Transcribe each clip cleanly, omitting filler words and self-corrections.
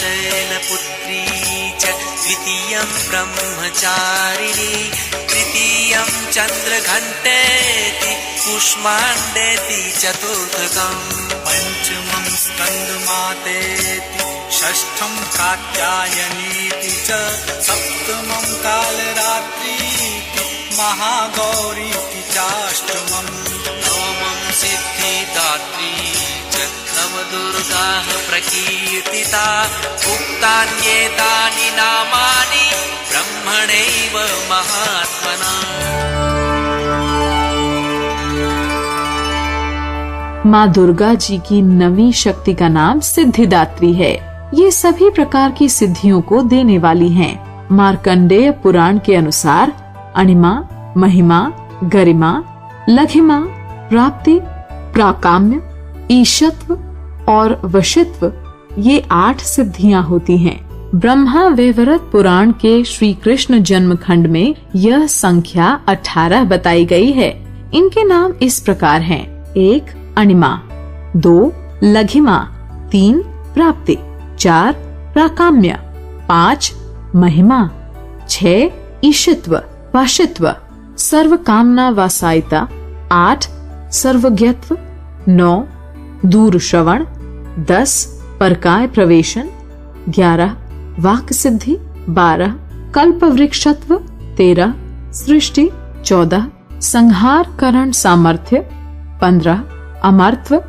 शैलपुत्री च द्वितीयं ब्रह्मचारिणी तृतीयं चन्द्रघण्टेति कुष्माण्डेति चतुर्थकम् पञ्चमं स्कन्दमातेति षष्ठं कात्यायनीति च सप्तमं कालरात्रीति महागौरीति चाष्टमम् नवमं सिद्धिदात्री च नवदुर्गाः प्रकीर्तिता उक्तान्येतानि नामानि ब्रह्मणैव महात्मना। माँ दुर्गा जी की नवी शक्ति का नाम सिद्धिदात्री है। ये सभी प्रकार की सिद्धियों को देने वाली हैं। मार्कंडेय पुराण के अनुसार अणिमा, महिमा, गरिमा, लघिमा, प्राप्ति, प्राकाम्य, ईशत्व और वशित्व ये 8 सिद्धियां होती हैं। ब्रह्मा वैवर्त पुराण के श्री कृष्ण जन्म खंड में यह संख्या 18 बताई गई है। इनके नाम इस प्रकार हैं: 1 अणिमा, 2 लघिमा, 3 प्राप्ति, 4 प्राकाम्य, 5 महिमा, 6 ईशित्व वाशित्व सर्व कामना वासायिता, 8 सर्वज्ञत्व, 9 दूर श्रवण, 10 परकाय प्रवेशन, 11 वाक् सिद्धि, 12 कल्प वृक्षत्व, 13 सृष्टि, 14 संहार करण सामर्थ्य, 15 अमरत्व,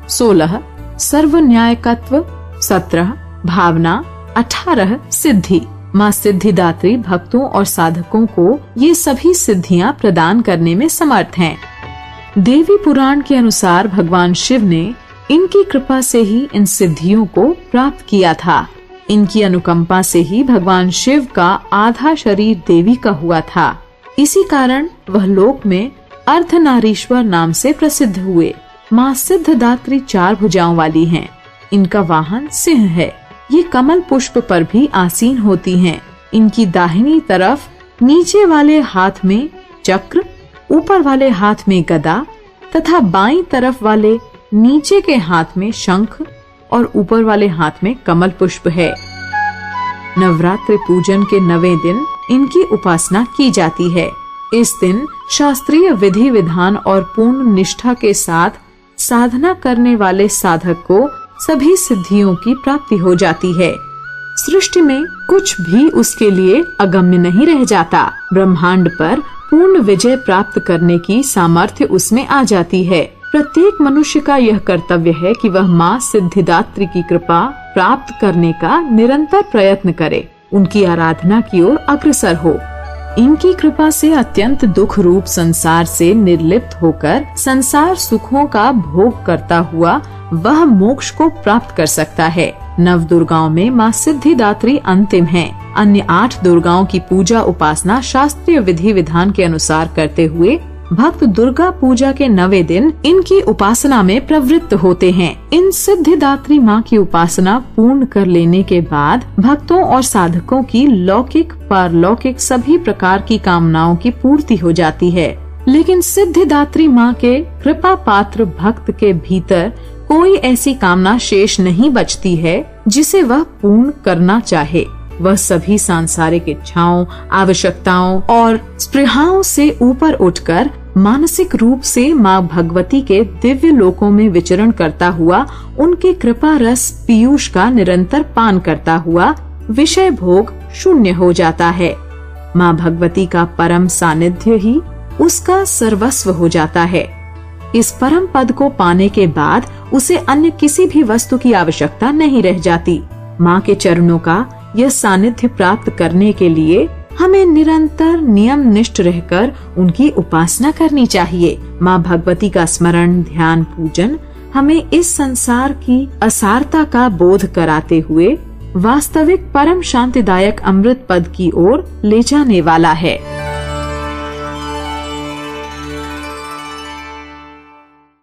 16 सर्व न्यायकत्व, 17 भावना, 18 सिद्धि। माँ सिद्धिदात्री भक्तों और साधकों को ये सभी सिद्धियां प्रदान करने में समर्थ हैं। देवी पुराण के अनुसार भगवान शिव ने इनकी कृपा से ही इन सिद्धियों को प्राप्त किया था। इनकी अनुकंपा से ही भगवान शिव का आधा शरीर देवी का हुआ था। इसी कारण वह लोक में अर्धनारीश्वर नाम से प्रसिद्ध हुए। माँ सिद्धिदात्री 4 भुजाओं वाली हैं। इनका वाहन सिंह है। ये कमल पुष्प पर भी आसीन होती हैं। इनकी दाहिनी तरफ नीचे वाले हाथ में चक्र, ऊपर वाले हाथ में गदा तथा बाईं तरफ वाले नीचे के हाथ में शंख और ऊपर वाले हाथ में कमल पुष्प है। नवरात्रि पूजन के 9वें दिन इनकी उपासना की जाती है। इस दिन शास्त्रीय विधि विधान और पूर्ण निष्ठा के साथ साधना करने वाले साधक को सभी सिद्धियों की प्राप्ति हो जाती है। सृष्टि में कुछ भी उसके लिए अगम्य नहीं रह जाता। ब्रह्मांड पर पूर्ण विजय प्राप्त करने की सामर्थ्य उसमें आ जाती है। प्रत्येक मनुष्य का यह कर्तव्य है कि वह माँ सिद्धिदात्री की कृपा प्राप्त करने का निरंतर प्रयत्न करे, उनकी आराधना की ओर अग्रसर हो। इनकी कृपा से अत्यंत दुख रूप संसार से निर्लिप्त होकर संसार सुखों का भोग करता हुआ वह मोक्ष को प्राप्त कर सकता है। 9 दुर्गाओं में माँ सिद्धिदात्री अंतिम है। अन्य 8 दुर्गाओं की पूजा उपासना शास्त्रीय विधि विधान के अनुसार करते हुए भक्त दुर्गा पूजा के 9वें दिन इनकी उपासना में प्रवृत्त होते हैं। इन सिद्धिदात्री माँ की उपासना पूर्ण कर लेने के बाद भक्तों और साधकों की लौकिक पारलौकिक सभी प्रकार की कामनाओं की पूर्ति हो जाती है। लेकिन सिद्धिदात्री माँ के कृपा पात्र भक्त के भीतर कोई ऐसी कामना शेष नहीं बचती है जिसे वह पूर्ण करना चाहे। वह सभी सांसारिक इच्छाओं, आवश्यकताओं और स्पृहाओं से ऊपर उठकर मानसिक रूप से माँ भगवती के दिव्य लोकों में विचरण करता हुआ उनके कृपा रस पीयूष का निरंतर पान करता हुआ विषय भोग शून्य हो जाता है। माँ भगवती का परम सानिध्य ही उसका सर्वस्व हो जाता है। इस परम पद को पाने के बाद उसे अन्य किसी भी वस्तु की आवश्यकता नहीं रह जाती। माँ के चरणों का यह सानिध्य प्राप्त करने के लिए हमें निरंतर नियम निष्ठ रहकर उनकी उपासना करनी चाहिए। माँ भगवती का स्मरण, ध्यान, पूजन हमें इस संसार की असारता का बोध कराते हुए वास्तविक परम शांतिदायक अमृत पद की ओर ले जाने वाला है।